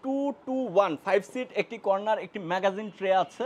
221 5 seat, একটি corner, একটি magazine tray আছে,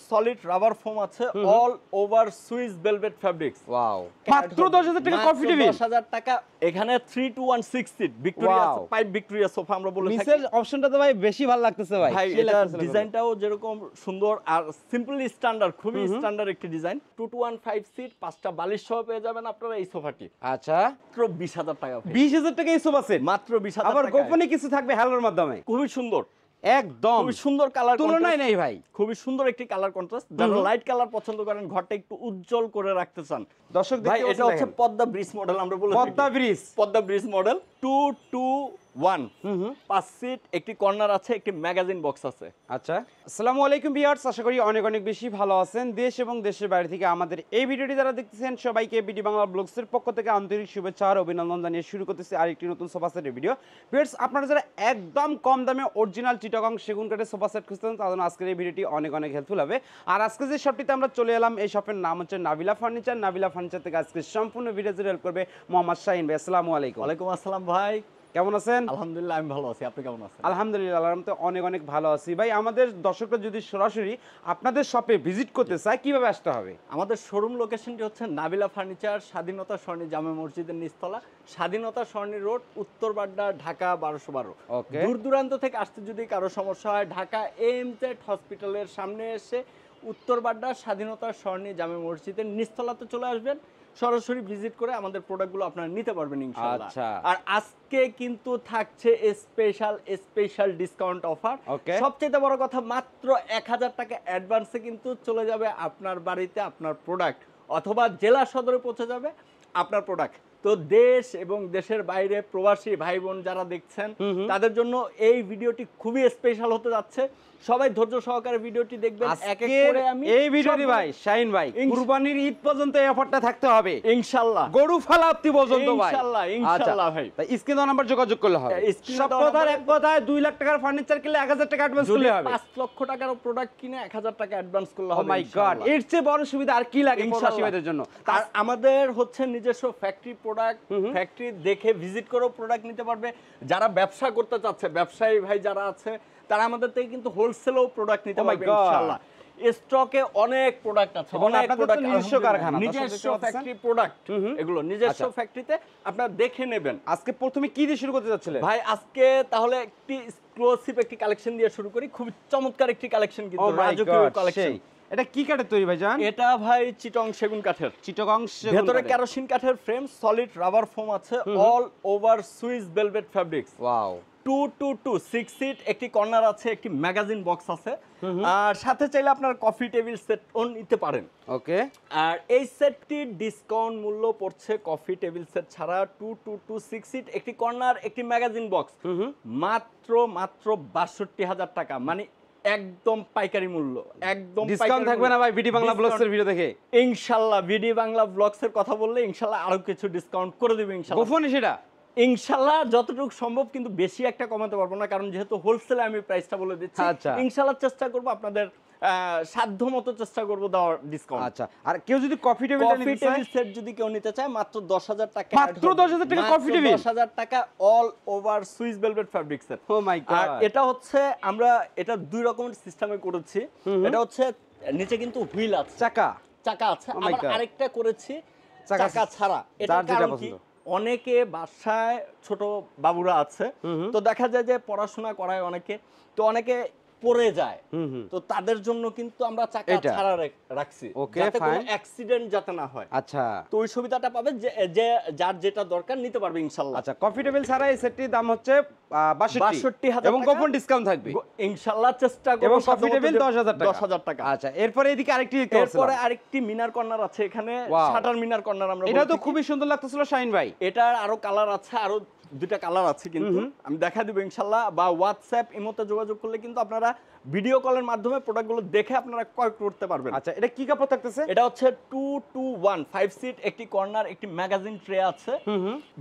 সলিড রাবার ফোম আছে, all over Swiss velvet fabrics. Wow, মাত্র 10,000 টাকা কফি টেবিল। 10,000 টাকা। এখানে 3 to 1 6 seat Victoria pipe Victoria sofa আমরা বলে থাকি। নিচের অপশনটা তো ভাই বেশি ভালো লাগতেছে ভাই। ভাই এটা ডিজাইনটাও যেরকম সুন্দর আর সিম্পলি স্ট্যান্ডার্ড, খুবই স্ট্যান্ডার্ড একটি ডিজাইন। 2 to 1 5 সিট, 5টা বালিশ সহ পেয়ে যাবেন আপনারা এই সোফাটি। আচ্ছা, মাত্র 20,000 টাকা। 20,000 টাকা এই সোফা সেট, মাত্র 20,000 টাকা। আবার গোপনে কিছু থাকবে হ্যালোর মাধ্যমে। খুবই সুন্দর, একদম খুবই সুন্দর কালার, তুলনাই নাই ভাই। খুবই সুন্দর একটি কালার কন্ট্রাস্ট। যারা লাইট কালার পছন্দ করেন, ঘরটা একটু উজ্জ্বল করে রাখতে চান, দর্শক ভাই এটা হচ্ছে পদ্মা ব্রিজ মডেল আমরা বলে থাকি। পদ্মা ব্রিজ মডেল 221 5 সিট, একটি কর্নার আছে, একটি ম্যাগাজিন বক্স আছে। আচ্ছা, আসসালামু আলাইকুম ভিউয়ার্স, আশা করি অনেক অনেক বেশি ভালো আছেন। দেশ এবং দেশের বাইরে থেকে আমাদের এই ভিডিওটি যারা দেখতেছেন সবাইকে বিডি বাংলা ব্লগসের পক্ষ থেকে আন্তরিক শুভেচ্ছা আর অভিনন্দন জানিয়ে শুরু করতেছি আরেকটি নতুন সোফা সেটের ভিডিও। ভিউয়ার্স, আপনারা যারা একদম কম দামে অরিজিনাল চিটাগং সেগুন কাঠের সোফা সেট খুঁজতেন, তাদের জন্য আজকের এই ভিডিওটি অনেক অনেক হেল্পফুল হবে। আর আজকে যে শপটিতে আমরা চলে এলাম, এই শপের নাম হচ্ছে নাবিলা ফার্নিচার। নাবিলা ফার্নিচার থেকে আজকে সম্পূর্ণ ভিডিও জুড়ে হেল্প করবে মোহাম্মদ শাহিন ভাই। আসসালামু আলাইকুম। ওয়ালাইকুম আসসালাম ভাই, কেমন আছেন? আলহামদুলিল্লাহ আমি ভালো আছি, আপনি কেমন আছেন? আলহামদুলিল্লাহ, আল্লাহর রহমতে অনেক অনেক ভালো আছি। ভাই, আমাদের দর্শকরা যদি সরাসরি আপনাদের শপে ভিজিট করতে চায় কিভাবে আসতে হবে? আমাদের শোরুম লোকেশনটি হচ্ছে নাবিলা ফার্নিচার, স্বাধীনতা সরণি জামে মসজিদের নিচতলা, স্বাধীনতা সরণি রোড, উত্তর বাড্ডা, ঢাকা 1212। ওকে। দূর দূরান্ত থেকে আসতে যদি কারো সমস্যা হয়, ঢাকা এমজেড হসপিটালের সামনে এসে উত্তর বাড্ডা স্বাধীনতা সরণি জামে মসজিদের নিচতলাতে চলে আসবেন, সরাসরি ভিজিট করে আমাদের প্রোডাক্টগুলো আপনারা নিতে পারবেন ইনশাআল্লাহ। আচ্ছা। আর আজকে কিন্তু থাকছে স্পেশাল ডিসকাউন্ট অফার। সবচেয়ে বড় কথা, মাত্র 1000 টাকা অ্যাডভান্সে কিন্তু চলে যাবে আপনার বাড়িতে আপনার প্রোডাক্ট, অথবা জেলা সদরে পৌঁছে যাবে আপনার প্রোডাক্ট। তো দেশ এবং দেশের বাইরে প্রবাসী ভাই বোন যারা দেখছেন, তাদের জন্য এই ভিডিওটি খুবই স্পেশাল হতে যাচ্ছে। সবাই ধৈর্য সহকারে ভিডিওটি দেখবেন। এক এক করে আমি এই ভিডিওটি ভাই শাহিন ভাই কুরবানির ঈদ পর্যন্ত এই অফারটা থাকতে হবে ইনশাআল্লাহ, গরু ফালাপ্তি পর্যন্ত ভাই ইনশাআল্লাহ ভাই। তাই স্ক্রিন নাম্বার যোগাযোগ করলে হবে। সব কথার এক কথায় 2 লাখ টাকার ফার্নিচার কিনলে 1000 টাকা অ্যাডভান্স করলে হবে। 5 লক্ষ টাকার প্রোডাক্ট কিনে 1000 টাকা অ্যাডভান্স করলে হবে। ও মাই গড, এর চেয়ে বড় সুবিধা আর কি লাগে প্রবাসী ভাইদের জন্য? আর আমাদের হচ্ছে নিজস্ব ফ্যাক্টরি প্রোডাক্ট, ফ্যাক্টরি দেখে ভিজিট করেও প্রোডাক্ট নিতে পারবে। যারা ব্যবসা করতে চাচ্ছে, ব্যবসায়ী ভাই যারা আছে, তারা আমাদের থেকে কিন্তু হোলসেলেও প্রোডাক্ট নিতে পারবে ইনশাআল্লাহ। স্টকে অনেক প্রোডাক্ট আছে, অনেক প্রোডাক্ট, নিজস্ব কারখানা, নিজস্ব ফ্যাক্টরি প্রোডাক্ট, এগুলো নিজস্ব ফ্যাক্টরিতে আপনারা দেখে নেবেন। আজকে প্রথমে কি দিয়ে শুরু করতে যাচ্ছিলেন ভাই? আজকে তাহলে একটি এক্সক্লুসিভ একটি কালেকশন দিয়ে শুরু করি। খুব চমৎকার একটি কালেকশন, কিন্তু রাজকীয় কালেকশন। এটা কি কাঠের তৈরি ভাই জান? এটা ভাই চিটং সেগুন কাঠের। চিটগং সেগুন, ভেতরে কেরোসিন কাঠের ফ্রেম, সলিড রাবার ফোম আছে, all over Swiss velvet fabrics. Wow. 222 6 seat, একটি কর্নার আছে, একটি ম্যাগাজিন বক্স আছে, আর সাথে চাইলে আপনার কফি টেবিল সেট ও নিতে পারেন। ওকে। আর এই সেটটির ডিসকাউন্ট মূল্য পড়ছে কফি টেবিল সেট ছাড়া 222 6 সিট, একটি কর্নার, একটি ম্যাগাজিন বক্স, মাত্র 62,000 টাকা। মানে একদম পাইকারি মূল্য, একদম ডিসকাউন্ট থাকবে না ভাই বিডি বাংলা ব্লগসের ভিডিও দেখে? ইনশাআল্লাহ বিডি বাংলা ব্লগসের কথা বললে ইনশাআল্লাহ আরো কিছু ডিসকাউন্ট করে দেব ইনশাআল্লাহ। গোপনে সেটা ইনশাআল্লাহ যতটুকু সম্ভব, কিন্তু বেশি একটা কমাতে পারবো না, কারণ যেহেতু হোলসেলে আমি প্রাইসটা বলে দিচ্ছি। ইনশাআল্লাহ চেষ্টা করব আপনাদের সাধ্য মতো চেষ্টা করব দেওয়ার ডিসকাউন্ট। আচ্ছা, আর কেউ যদি কফি টেবিল সেট যদি কেউ নিতে চায়, মাত্র 10,000 টাকা, মাত্র 10,000 টাকা কফি টেবিল, 10,000 টাকা all over Swiss velvet fabric set. Oh my God. আর এটা হচ্ছে আমরা এটা দুই রকমের সিস্টেমে করেছি। এটা হচ্ছে নিচে কিন্তু হুইল আছে, চাকা আছে, আবার আরেকটা করেছি চাকা ছাড়া। এটা কারণ কি, অনেকে বাসায় ছোট বাবুরা আছে, তো দেখা যায় যে পড়াশোনা করায় অনেকে, তো অনেকে পড়ে যায়, তো তাদের জন্য কিন্তু আমরা চাকা ছাড়া রাখছি, যাতে কোনো অ্যাক্সিডেন্ট যাতে না হয়। আচ্ছা, তো ওই সুবিধাটা পাবে যে যার যেটা দরকার নিতে পারবে ইনশাআল্লাহ। আচ্ছা, কফি টেবিল ছাড়া এই সেটটির দাম হচ্ছে 62,000 এবং কুপন ডিসকাউন্ট থাকবে ইনশাআল্লাহ। চেষ্টা করব। এবং কফি টেবিল 10,000 টাকা। আচ্ছা, এরপরে এদিকে আরেকটি দেখতে পাচ্ছেন, এরপরে আরেকটি মিনার কর্নার আছে এখানে, শাটার মিনার কর্নার আমরা। এটা তো খুবই সুন্দর লাগতেছিল শাহিন ভাই। এটার আরো কালার আছে, আরো দুইটা কালার আছে, কিন্তু আমি দেখা দিব ইনশাআল্লাহ। বা হোয়াটসঅ্যাপ ইমোতে যোগাযোগ করলে কিন্তু আপনারা ভিডিও কলের মাধ্যমে প্রোডাক্টগুলো দেখে আপনারা ক্রয় করতে পারবেন। আচ্ছা, এটা কি কাপড় থাকতেছে? এটা হচ্ছে 221 5 সিট, একটি কর্নার, একটি ম্যাগাজিন ট্রে আছে,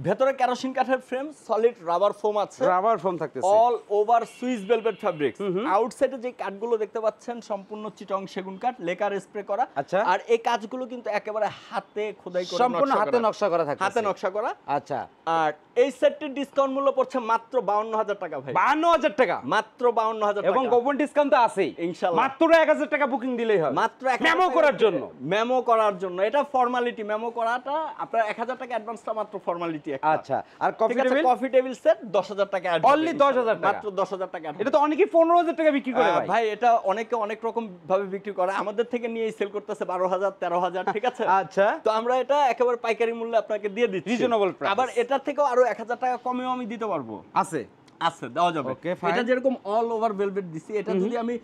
ভেতরে কেরোসিন কাঠের ফ্রেম, সলিড রাবার ফোম আছে, রাবার ফোম থাকতেছে, all over Swiss velvet fabrics. আউটসাইডে যে কাঠগুলো দেখতে পাচ্ছেন সম্পূর্ণ চিটং সেগুন কাঠ, লেকার স্প্রে করা। আচ্ছা, আর এই কাজগুলো কিন্তু একেবারে হাতে খোদাই করা, সম্পূর্ণ হাতে নকশা করা থাকে, হাতে নকশা করা। আচ্ছা, আর এই সেট সেটটির ডিসকাউন্ট মূল্য পড়ছে মাত্র 52000 টাকা ভাই। 52000 টাকা মাত্র 52000 টাকা এবং গোপন ডিসকাউন্ট তো আছেই ইনশাআল্লাহ। মাত্র 1000 টাকা বুকিং দিলেই হবে মাত্র 1000 মেমো করার জন্য। মেমো করার জন্য এটা ফর্মালিটি। মেমো করাটা আপনার 1000 টাকা অ্যাডভান্সটা মাত্র ফর্মালিটি একটা। আচ্ছা আর coffee table? Coffee table set 10000 টাকা অ্যাড। অনলি 10000 টাকা, মাত্র 10000 টাকা। এটা তো অনেকেই 15000 টাকা বিক্রি করে ভাই। ভাই এটা অনেকে অনেক রকম ভাবে বিক্রি করে, আমাদের থেকে নিয়েই সেল করতেছে 12000 13000, ঠিক আছে? আচ্ছা তো আমরা এটা একেবারে পাইকারি মূল্যে আপনাকে দিয়ে দিচ্ছি, রিজনেবল প্রাইস। আবার এটা থেকেও আরো 1000 টাকা কমেও আমি দিতে পারবো। আছে আছে, দেওয়া যাবে। Okay, fine. এটা যেরকম অল ওভার ভেলভেট দিছি, এটা যদি আমি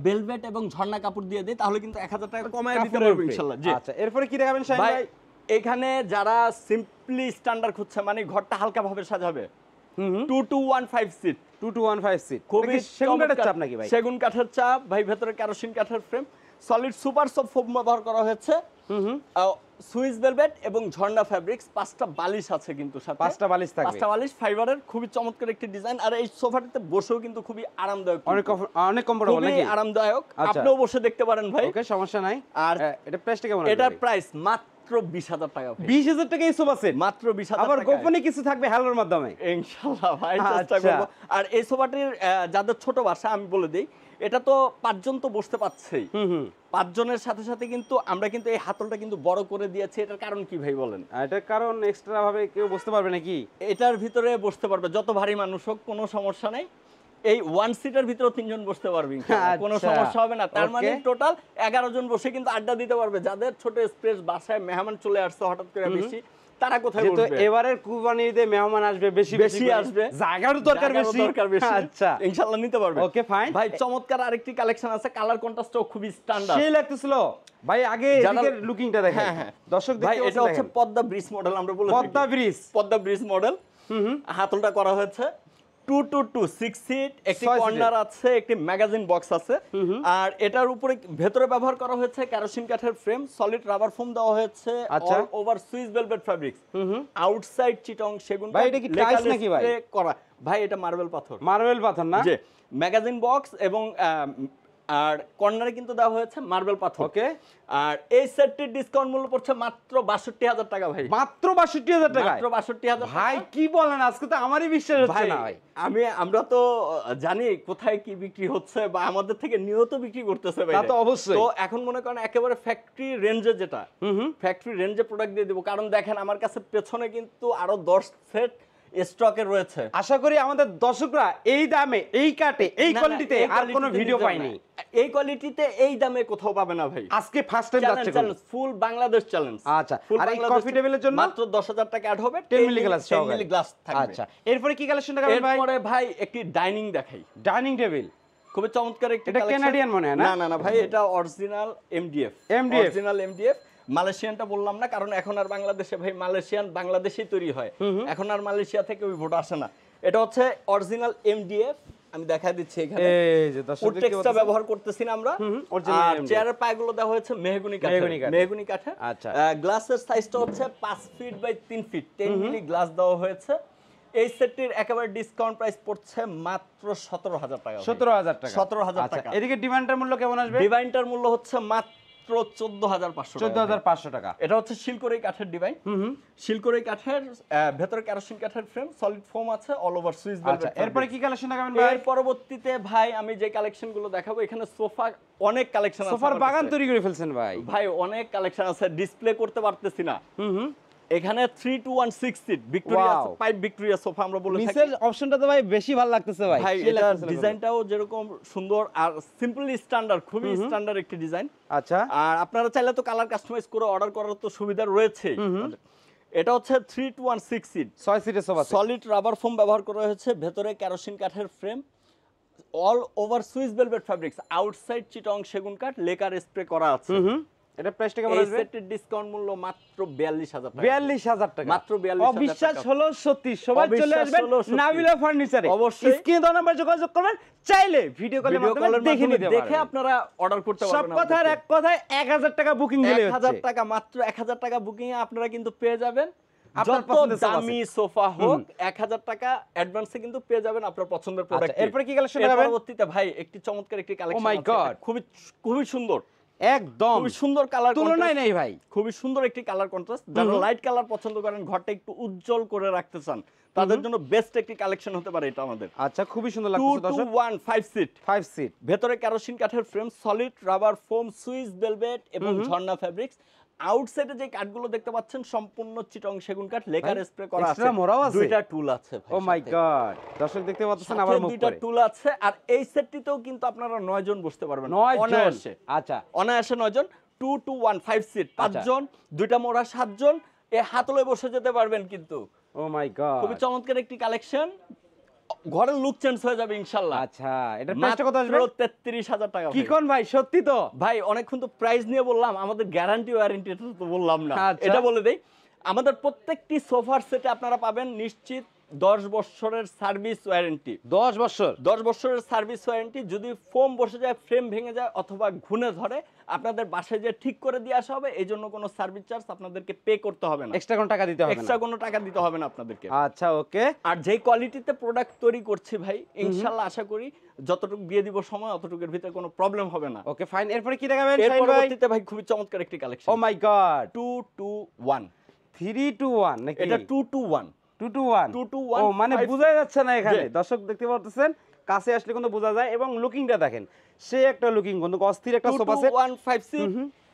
ভেলভেট এবং ঝর্ণা কাপড় দিয়ে দিই তাহলে কিন্তু 1000 টাকা কমায় দিতে পারবো ইনশাআল্লাহ। জি আচ্ছা এরপরে কি দেখাবেন শাহিন ভাই, ভাই? এখানে যারা সিম্পলি স্ট্যান্ডার্ড খুঁজছে, মানে ঘরটা হালকা ভাবে সাজাবে, হুম 2215 সিট, 2215 সিট খুবই সেগুন কাঠের চাপ নাকি ভাই? সেগুন কাঠের চাপ ভাই, ভেতরে কেরোসিন কাঠের frame, solid super soft foam ব্যবহার করা হয়েছে, সুইস ভেলভেট এবং ঝর্ণা ফ্যাব্রিক্স, 5টা বালিশ আছে কিন্তু সাথে, 5টা বালিশ থাকবে, 5টা বালিশ ফাইবারের, খুবই চমৎকার একটি ডিজাইন। আর এই সোফাটিতে বসেও কিন্তু খুবই আরামদায়ক, অনেক কমফোর্টেবল খুবই নাকি? আরামদায়ক, আচ্ছা। আপনিও বসে দেখতে পারেন ভাই। ওকে সমস্যা নাই। আর এটা প্রাইসটা কেমন? এটার প্রাইস মাত্র 20000 টাকা ভাই। 20000 টাকা এই সোফা সেট, মাত্র 20000 আবার টাকা। গোপনে কিছু থাকবে হ্যালোর মাধ্যমে ইনশাআল্লাহ ভাই, চেষ্টা আচ্ছা। করব। আর এই সোফাটির যাদের ছোট বাসা, আমি বলে দেই, এটা তো 5 জন তো বসতে পারছেই। 5 জনের সাথে সাথে কিন্তু আমরা কিন্তু এই হাতলটা কিন্তু বড় করে দিয়েছি। এটার কারণ কি ভাই বলেন? এটার কারণ এক্সট্রা ভাবে কেউ বসতে পারবে নাকি? এটার ভিতরে বসতে পারবে যত ভারী মানুষ হোক, কোনো সমস্যা নাই। এই 1 সিটার ভিতরে 3 জন বসতে পারবে ইনশাআল্লাহ, কোনো আচ্ছা। সমস্যা হবে না। তার মানে Okay. টোটাল 11 জন বসে কিন্তু আড্ডা দিতে পারবে। যাদের ছোট স্পেস, বাসায় মেহমান চলে আসছে হঠাৎ করে বেশি, তারা কোথায় যেহেতু বসবে? এবারের কুরবানি ঈদে মেহমান আসবে বেশি বেশি করে, আসবে, জায়গারও দরকার বেশি। আচ্ছা, ইনশাআল্লাহ নিতে পারবে। ওকে ফাইন ভাই, চমৎকার আরেকটি কালেকশন আছে, কালার কন্ট্রাস্টও খুবই স্ট্যান্ডার্ড, সেই লাগতেছিল ভাই। আগে এদিকের লুকিংটা দেখেন। হ্যাঁ হ্যাঁ দর্শক ভাই, দেখতে এটা হচ্ছে পদ্মা ব্রিজ মডেল, আমরা বলে থাকি। Padma bridge, Padma bridge model. হাতলটা করা হয়েছে 2 6 সিট, একটি 6 কর্নার আছে, একটি ম্যাগাজিন বক্স আছে। আর এটার উপরে ভেতরে ব্যবহার করা হয়েছে কেরোসিন কাঠের ফ্রেম, সলিড রাবার ফোম দেওয়া হয়েছে, আচ্ছা। All over Swiss velvet fabrics, outside Chittagong সেগুন ভাই, এটা কি টাইলস নাকি ভাই? করা ভাই, এটা মার্বেল পাথর। মার্বেল পাথর না? যে ম্যাগাজিন বক্স এবং আর কর্নারে কিন্তু দেওয়া হয়েছে মার্বেল পাথর। ওকে। আর এই সেটটির ডিসকাউন্ট মূল্য পড়ছে মাত্র 62000 টাকা ভাই। মাত্র 62000 টাকা? মাত্র 62000 ভাই কি বলেন, আজকে তো আমারই বিশ্বাস হচ্ছে না ভাই। আমরা তো জানি কোথায় কি বিক্রি হচ্ছে, বা আমাদের থেকে নিয়ত বিক্রি করতেছে ভাই। তা তো অবশ্যই। তো এখন মনে করেন একেবারে ফ্যাক্টরি রেঞ্জে, যেটা ফ্যাক্টরি রেঞ্জে প্রোডাক্ট দিয়ে দেব। কারণ দেখেন আমার কাছে পেছনে কিন্তু আরো 10 সেট স্টকে রয়েছে। আশা করি আমাদের দর্শকরা এই দামে, এই কাটে, এই কোয়ালিটিতে আর কোনো ভিডিও পায়নি। এই কোয়ালিটিতে এই দামে কোথাও পাবে না ভাই। আজকে ফার্স্ট টাইম যাচ্ছে চ্যালেঞ্জ, ফুল বাংলাদেশ চ্যালেঞ্জ। আচ্ছা, আর এই কফি টেবিলের জন্য মাত্র 10000 টাকা অ্যাড হবে, 10 মিলি গ্লাস সহকারে। 10 মিলি গ্লাস থাকবে। আচ্ছা, এরপরে কি কালেকশন দেখাবেন ভাই? এরপরে ভাই একটি ডাইনিং দেখাই, ডাইনিং টেবিল। খুবই চমৎকার একটি এটা কালেকশন। কানাডিয়ান মনে হয় না? না না ভাই, এটা অরিজিনাল এমডিএফ। Original MDF. মালয়েশিয়ানটা বললাম না, কারণ এখন আর বাংলাদেশে ভাই মালয়েশিয়ান বাংলাদেশেই তৈরি হয়, এখন আর মালয়েশিয়া থেকে ওই ভোট আসে না। এটা হচ্ছে অরিজিনাল এমডিএফ, আমি দেখাই দিচ্ছি এখানে। এই যে দর্শক দেখতে টেক্সটটা ব্যবহার করতেছি না আমরা। original আর MDF চেয়ারের পায়গুলো দেওয়া হয়েছে মেহগনি কাঠের। মেহগনি কাঠের। আচ্ছা। গ্লাসের সাইজটা হচ্ছে 5 feet by 3 feet, 10 milli glass দেওয়া হয়েছে। এই সেটটির একেবারে ডিসকাউন্ট প্রাইস পড়ছে মাত্র 17000 টাকা। 17000 টাকা। 17000 টাকা। এদিকে ডিমান্ডের মূল্য কেমন আসবে? ডিভাইনটার মূল্য হচ্ছে মাত্র 14500 টাকা। 14500 টাকা। এটা হচ্ছে শিলকড়ি কাঠের ডিভাইন। শিলকড়ি কাঠের, ভেতরে কেরোসিন কাঠের ফ্রেম, সলিড ফোম আছে, অল ওভার সুইস ভেলভেট। আচ্ছা, এরপরে কি কালেকশন দেখাবেন ভাই? এর পরবর্তীতে ভাই আমি যে কালেকশন গুলো দেখাবো, এখানে সোফা অনেক কালেকশন আছে। সোফার বাগান তৈরি করে ফেলছেন ভাই। ভাই অনেক কালেকশন আছে, ডিসপ্লে করতে পারতেছি না। এখানে 3 to 1 6 seat Victoria, pipe Victoria sofa আমরা বলে থাকি। নিচের অপশনটা তো ভাই বেশি ভালো লাগতেছে ভাই। ভাই এটা ডিজাইনটাও যেরকম সুন্দর আর সিম্পলি স্ট্যান্ডার্ড, খুবই স্ট্যান্ডার্ড একটি ডিজাইন। আচ্ছা, আর আপনারা চাইলে তো কালার কাস্টমাইজ করে অর্ডার করার তো সুবিধা রয়েছে। এটা হচ্ছে 3 to 1 6 সিট, 6 সিটের সোফা, সলিড রাবার ফোম ব্যবহার করা হয়েছে, ভেতরে কেরোসিন কাঠের frame, all over Swiss velvet fabrics, outside Chittagong সেগুন কাঠ, লেকার স্প্রে করা আছে। এটা প্রাইসটা কেমন এই আসবে? সেটের ডিসকাউন্ট মূল্য মাত্র 42000 টাকা। 42000 টাকা, মাত্র 42000 টাকা। অবিশ্বাস হলো সত্যি। সবাই চলে আসবেন নাবিলা ফার্নিচারে, অবশ্যই স্ক্রিনে দেওয়া নাম্বার যোগাযোগ করবেন, চাইলে ভিডিও কলের মাধ্যমে দেখে নিতে পারবেন। দেখে আপনারা অর্ডার করতে সব পারবেন। কথার এক কথায় 1000 টাকা বুকিং দিলে হচ্ছে। 1000 টাকা, মাত্র 1000 টাকা বুকিং এ আপনারা কিন্তু পেয়ে যাবেন আপনার যত পছন্দের সোফা দামি সোফা হোক, 1000 টাকা অ্যাডভান্সে কিন্তু পেয়ে যাবেন আপনার পছন্দের প্রোডাক্ট। আচ্ছা, এরপর কি কালেকশন দেখাবেন? পরবর্তীতে ভাই একটি চমৎকার একটি কালেকশন Oh my God! খুবই খুবই সুন্দর, একদম খুবই সুন্দর কালার, তুলনায় নেই ভাই। খুবই সুন্দর একটি কালার কন্ট্রাস্ট। যারা লাইট কালার পছন্দ করেন, ঘরটা একটু উজ্জ্বল করে রাখতে চান, তাদের জন্য বেস্ট একটি কালেকশন হতে পারে এটা আমাদের। আচ্ছা, খুবই সুন্দর লাগছে দর্শক। 2 to 1 5 সিট, 5 সিট, ভেতরে কেরোসিন কাঠের frame, solid rubber foam, Swiss velvet এবং ঝর্ণা ফেব্রিক্স। আউটসাইডে যে কাঠগুলো দেখতে পাচ্ছেন সম্পূর্ণ চিটং সেগুন কাঠ, লেকার স্প্রে করা আছে, এক্সট্রা মোড়াও আছে, দুইটা টুল আছে ভাই। ও মাই গড, দর্শক দেখতে পাচ্ছেন আবার মুখ দুইটা করে টুল আছে। আর এই সেটটিতেও কিন্তু আপনারা 9 জন বসতে পারবেন 9 জন। অনায়াসে। আচ্ছা, অনায়াসে 9 জন। 2 to 1 5 সিট, 5 জন, দুইটা মোড়া 7 জন, এই হাতলে বসে যেতে পারবেন কিন্তু। ও মাই গড, খুবই চমৎকার একটি কালেকশন, ঘরের লুক চেঞ্জ হয়ে যাবে ইনশাআল্লাহ। আচ্ছা, এটা প্রাইসটা কত আসবে? 33000 টাকা। কি কোন ভাই, সত্যি তো ভাই? অনেকক্ষণ তো প্রাইস নিয়ে বললাম, আমাদের গ্যারান্টি ওয়ারেন্টি তো বললাম না। আচ্ছা। এটা বলে দেই, আমাদের প্রত্যেকটি সোফার সেটে আপনারা পাবেন নিশ্চিত 10 বছরের সার্ভিস ওয়ারেন্টি। 10 বছর? 10 বছরের সার্ভিস ওয়ারেন্টি। যদি ফোম বসে যায়, ফ্রেম ভেঙে যায় অথবা ঘুনে ধরে, আপনাদের বাসায় যে ঠিক করে দিয়ে আসা হবে, এই জন্য কোনো সার্ভিস চার্জ আপনাদেরকে পে করতে হবে না, এক্সট্রা কোনো টাকা দিতে হবে না, এক্সট্রা কোনো টাকা দিতে হবে না আপনাদেরকে। আচ্ছা, ওকে। আর যেই কোয়ালিটিতে প্রোডাক্ট তৈরি করছি ভাই, ইনশাআল্লাহ আশা করি যতটুকু দিয়ে দিব সময়, অতটুকুর ভিতরে কোনো প্রবলেম হবে না। ওকে, ফাইন। এরপরে কি দেখাবেন এর শাহিন ভাই? পরবর্তীতে ভাই খুবই চমৎকার একটি collection. Oh my God, 2 to 1 3 to 1 নাকি? এটা 2 to 1 2 to 1 2 to 1 ও মানে five- বোঝা যাচ্ছে না এখানে, জি। দর্শক দেখতে পাচ্ছেন, কাছে আসলে কিন্তু বোঝা যায়। এবং লুকিংটা দেখেন, সে একটা লুকিং, কিন্তু অস্থির একটা 2 সোফা to সেট। 1 5 সিট।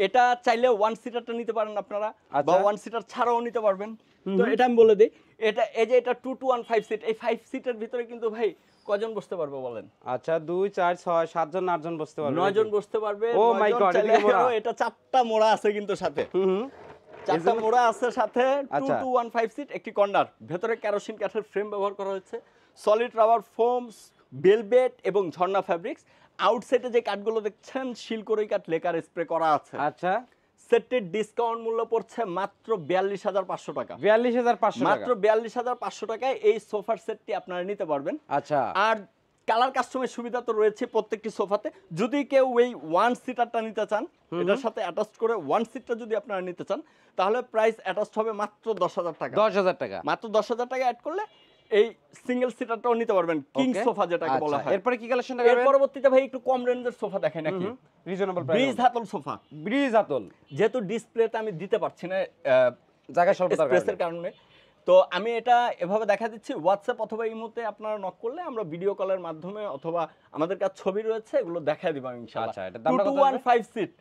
এটা চাইলে 1 সিটারটা নিতে পারেন আপনারা, আচ্ছা। বা 1 সিটার ছাড়াও নিতে পারবেন। তো এটা আমি বলে দেই, এটা এই যে এটা 2 to 1 5 সিট, এই 5 সিটের ভিতরে কিন্তু ভাই কজন বসতে পারবে বলেন? আচ্ছা, 2 4 6 7 জন 8 জন বসতে পারবে, 9 জন বসতে পারবে। ও 9 মাই জন গড, চাইলে এটা কি মোড়া? এটা 4টা মোড়া আছে কিন্তু সাথে, 4টা মোড়া আছে সাথে। 2 আচ্ছা। to 1 5 সিট, একটি কর্নার, ভেতরে কেরোসিন কাঠের ফ্রেম ব্যবহার করা হয়েছে, সলিড রাবার ফোমস, ভেলভেট এবং ঝর্ণা ফেব্রিক্স। আউটসাইডে যে কাঠগুলো দেখছেন শিলকড়ই কাঠ, লেকার স্প্রে করা আছে। আচ্ছা, সেটের ডিসকাউন্ট মূল্য পড়ছে মাত্র 42500 টাকা। 42500 মাত্র টাকা। 42500 টাকায় এই সোফার সেটটি আপনারা নিতে পারবেন। আচ্ছা, আর কালার কাস্টমের সুবিধা তো রয়েছে প্রত্যেকটি সোফাতে। যদি কেউ এই 1 সিটারটা নিতে চান, এটার সাথে অ্যাটাচ করে 1 সিটটা যদি আপনারা নিতে চান, তাহলে প্রাইস অ্যাটাচড হবে মাত্র 10000 টাকা। 10000 টাকা, মাত্র 10000 টাকা অ্যাড করলে এই সিঙ্গেল সিটারটাও নিতে পারবেন, কিং Okay. সোফা যেটাকে বলা আচ্ছা, হয়। এরপরে কি কালেকশন এর দেখাবেন? পরবর্তীতে ভাই একটু কম রেঞ্জের সোফা দেখাই নাকি? রিজনেবল ব্রিজ প্রাইস, হাতল সোফা। ব্রিজ আতল। যেহেতু ডিসপ্লেতে আমি দিতে পারছি না জায়গা স্বল্পতার স্পেসের কারণে। কারণে, তো আমি এটা এভাবে দেখা দিচ্ছি। হোয়াটসঅ্যাপ অথবা ইমোতে আপনারা নক করলে আমরা ভিডিও কলের মাধ্যমে অথবা আমাদের কাছে ছবি রয়েছে, এগুলো দেখায় দিব ইনশাআল্লাহ। আচ্ছা, এটার 2 দামটা to কত 1 5 সিট,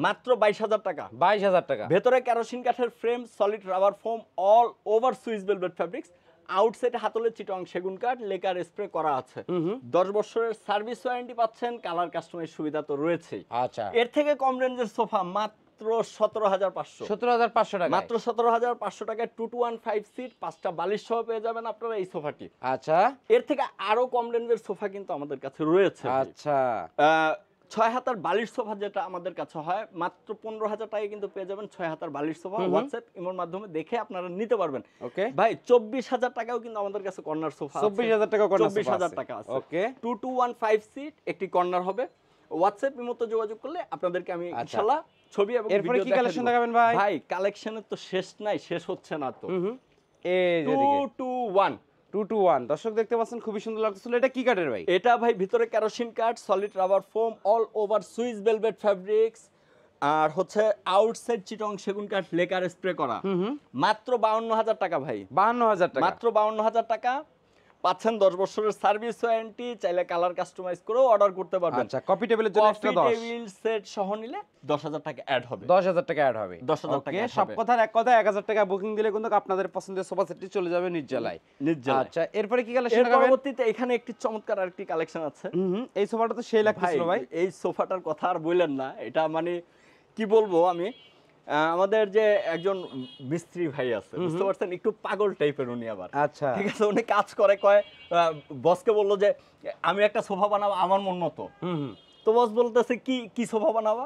মাত্র 22000 টাকা। 22000 টাকা। ভেতরে কেরোসিন কাঠের frame, solid rubber foam, all over Swiss velvet fabrics. আউটসাইডে হাতলে চিটং সেগুন কাঠ, লেকার স্প্রে করা আছে। 10 বছরের সার্ভিস ওয়ারেন্টি পাচ্ছেন, কালার কাস্টমাইজ সুবিধা তো রয়েছেই। আচ্ছা, এর থেকে কম রেঞ্জের সোফা মাত্র 17500। 17500 টাকা, মাত্র 17500 টাকায় 2 to 1 5 সিট, 5টা বালিশ সহ পেয়ে যাবেন আপনারা এই সোফাটি। আচ্ছা, এর থেকে আরো কম রেঞ্জের সোফা কিন্তু আমাদের কাছে রয়েছে। আচ্ছা, 6 হাতার বালিশ সোফা যেটা আমাদের কাছে হয়, মাত্র 15000 টাকায় কিন্তু পেয়ে যাবেন 6 হাতার বালিশ সোফা। হোয়াটসঅ্যাপ ইমোর মাধ্যমে দেখে আপনারা নিতে পারবেন। ওকে ভাই 24000 টাকাও কিন্তু আমাদের কাছে কর্নার সোফা আছে। 24000 টাকা কর্নার সোফা 24000 আছে। টাকা আছে। ওকে, 2 to 1 5 সিট, একটি কর্নার হবে। হোয়াটসঅ্যাপ ইমোতে যোগাযোগ করলে আপনাদেরকে আমি ইনশাআল্লাহ ছবি এবং এরপরে ভিডিও কি দেখাবো। কালেকশন দেখাবেন ভাই? ভাই কালেকশনের তো শেষ নাই, শেষ হচ্ছে না তো। এই যে 2 দিকে to 1 2 to 1, দর্শক দেখতে পাচ্ছেন, খুবই সুন্দর লাগতেছিল। এটা কি কাঠের ভাই? এটা ভাই ভিতরে কেরোসিন কাঠ, solid rubber foam, all over Swiss velvet fabrics, আর হচ্ছে আউটসাইড চিটং সেগুন কাঠ, লেকার স্প্রে করা। মাত্র 52000 টাকা ভাই। 52000 টাকা, মাত্র 52000 টাকা পাচ্ছেন, 10 বছরের সার্ভিস ওয়ারেন্টি। চাইলে কালার কাস্টমাইজ করেও অর্ডার করতে পারবেন। আচ্ছা, কপি টেবিলের জন্য এক্সট্রা 10, টেবিল সেট সহ নিলে 10000 টাকা অ্যাড হবে। 10000 টাকা অ্যাড হবে। 10,000 টাকা ওকে, add সব হবে। কথার এক কথা, 1000 টাকা বুকিং দিলে কিন্তু আপনাদের পছন্দের সোফা সেটটি চলে যাবে নির্জলায়। নির্জলায়। আচ্ছা, এরপরে কি কালেকশন এর দেখাবেন? পরবর্তীতে এখানে একটি চমৎকার আরেকটি কালেকশন আছে। এই সোফাটা তো সেই ভাই লাগতেছিল ভাই। এই সোফাটার কথা আর বললেন না, এটা মানে কি বলবো আমি, আমাদের যে একজন মিস্ত্রি ভাই আছে, বুঝতে পারছেন, একটু পাগল টাইপের উনি আবার। আচ্ছা, ঠিক আছে, উনি কাজ করে, কয় বসকে বললো যে আমি একটা সোফা বানাবো আমার মন মতো। তো বস বলতেছে কি কি সোফা বানাবা?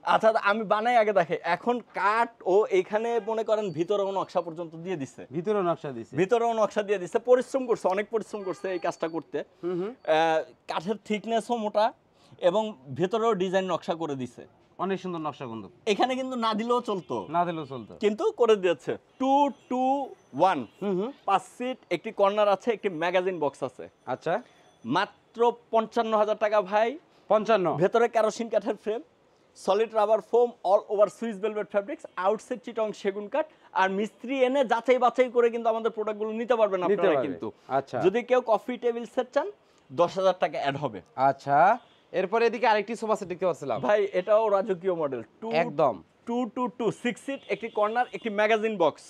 আচ্ছা আমি বানাই আগে, দেখে এখন কাঠ ও এইখানে মনে করেন ভিতরেও নকশা পর্যন্ত দিয়ে দিছে, ভিতরে নকশা দিছে, ভিতরেও নকশা দিয়ে দিছে। পরিশ্রম করছে, অনেক পরিশ্রম করছে এই কাজটা করতে। কাঠের থিকনেসও মোটা এবং ভেতরেও ডিজাইন নকশা করে দিছে। অনেক সুন্দর নকশা কিন্তু, এখানে কিন্তু না দিলেও চলতো, না দিলেও চলতো, কিন্তু করে দিয়েছে। 2 to 1 5 সিট, একটি কর্নার আছে, একটি ম্যাগাজিন বক্স আছে। আচ্ছা, মাত্র 55000 টাকা ভাই। 55, ভেতরে কেরোসিন কাঠের frame, solid rubber foam, all over Swiss velvet fabrics, outside Chittagong সেগুন কাঠ। আর মিস্ত্রি এনে যাচাই বাছাই করে কিন্তু আমাদের প্রোডাক্টগুলো নিতে পারবেন আপনারা কিন্তু। আচ্ছা, যদি কেউ কফি টেবিল সেট চান 10,000 টাকা অ্যাড হবে। আচ্ছা, এরপরে এদিকে আরেকটি সোফা সেট দেখতে পাচ্ছিলাম ভাই এটাও রাজকীয় মডেল, একদম 222 6 সিট, একটি কর্নার, একটি ম্যাগাজিন বক্স,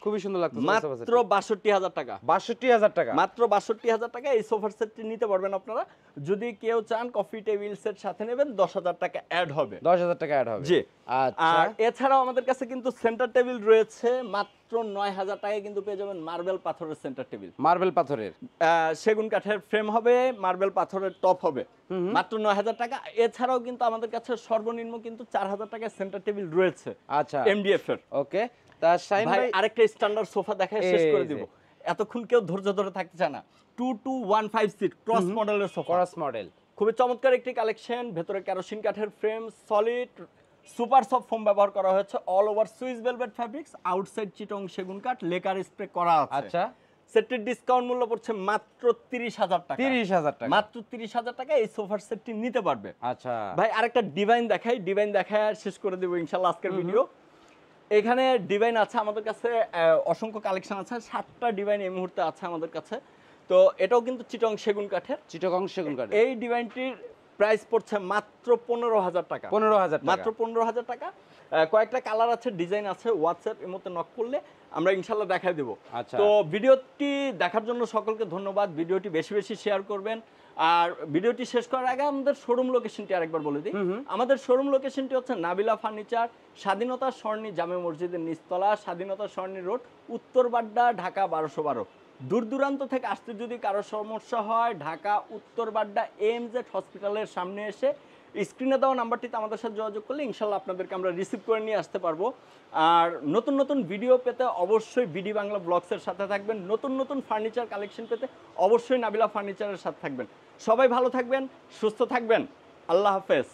খুবই সুন্দর লাগতো, মাত্র 62,000 টাকা। 62,000 টাকা, মাত্র 62,000 টাকা এই সোফার সেটটি নিতে পারবেন আপনারা। যদি কেউ চান কফি টেবিল সেট সাথে নেবেন 10,000 টাকা অ্যাড হবে। 10,000 টাকা অ্যাড হবে, জি। আচ্ছা, আর এছাড়াও আমাদের কাছে কিন্তু সেন্টার টেবিল রয়েছে, মাত্র 9,000 টাকায় কিন্তু পেয়ে যাবেন মার্বেল পাথরের সেন্টার টেবিল। মার্বেল পাথরের, সেগুন কাঠের ফ্রেম হবে, মার্বেল পাথরের টপ হবে, মাত্র 9,000 টাকা। এছাড়াও কিন্তু আমাদের কাছে সর্বনিম্ন কিন্তু 4,000 টাকায় সেন্টার টেবিল রয়েছে, আচ্ছা, এমডিএফ এর। ওকে, তা শাইন ভাই ভাই আরেকটা স্ট্যান্ডার্ড সোফা দেখায় শেষ করে দিব, এতক্ষণ কেউ ধৈর্য ধরে থাকতে চায় না। 2215 সিট ক্রস মডেলের সোফা, ক্রস মডেল, খুবই চমৎকার একটি কালেকশন। ভেতরে কেরোসিন কাঠের frame, solid super soft foam ব্যবহার করা হয়েছে, all over Swiss velvet fabrics, outside Chittagong সেগুন কাঠ, লেকার স্প্রে করা আছে। আচ্ছা, সেটটির ডিসকাউন্ট মূল্য পড়ছে মাত্র 30,000 টাকা। 30,000 টাকা, মাত্র 30,000 টাকা এই সোফার সেটটি নিতে পারবে। আচ্ছা ভাই আরেকটা ডিভাইন দেখাই, ডিভাইন দেখায় আর শেষ করে দেবো ইনশাআল্লাহ আজকের ভিডিও। এখানে ডিভাইন আছে আমাদের কাছে, অসংখ্য কালেকশন আছে, 7টা ডিভাইন এই মুহূর্তে আছে আমাদের কাছে। তো এটাও কিন্তু চিটং সেগুন কাঠের, চিটাগং সেগুন কাঠ। এই ডিভাইনটির প্রাইস পড়ছে মাত্র 15,000 টাকা। 15,000 টাকা, মাত্র 15,000 টাকা। কয়েকটা কালার আছে, ডিজাইন আছে, হোয়াটসঅ্যাপ এর মধ্যে নক করলে আমরা ইনশাল্লাহ দেখাই দেবো। আচ্ছা, তো ভিডিওটি দেখার জন্য সকলকে ধন্যবাদ। ভিডিওটি বেশি বেশি শেয়ার করবেন। আর ভিডিওটি শেষ করার আগে আমাদের শোরুম লোকেশনটি আরেকবার বলে দিই। আমাদের শোরুম লোকেশনটি হচ্ছে নাবিলা ফার্নিচার, স্বাধীনতা সরণি জামে মসজিদের নিচতলা, স্বাধীনতা সরণি রোড, উত্তর বাড্ডা, ঢাকা 1212। দূর দূরান্ত থেকে আসতে যদি কারো সমস্যা হয়, ঢাকা উত্তর বাড্ডা এমজেড হসপিটালের সামনে এসে স্ক্রিনে দেওয়া নাম্বারটিতে আমাদের সাথে যোগাযোগ করলে ইনশাল্লাহ আপনাদেরকে আমরা রিসিভ করে নিয়ে আসতে পারবো। আর নতুন নতুন ভিডিও পেতে অবশ্যই বিডি বাংলা ব্লগসের সাথে থাকবেন। নতুন নতুন ফার্নিচার কালেকশন পেতে অবশ্যই নাবিলা ফার্নিচারের সাথে থাকবেন। সবাই ভালো থাকবেন, সুস্থ থাকবেন, আল্লাহ হাফেজ।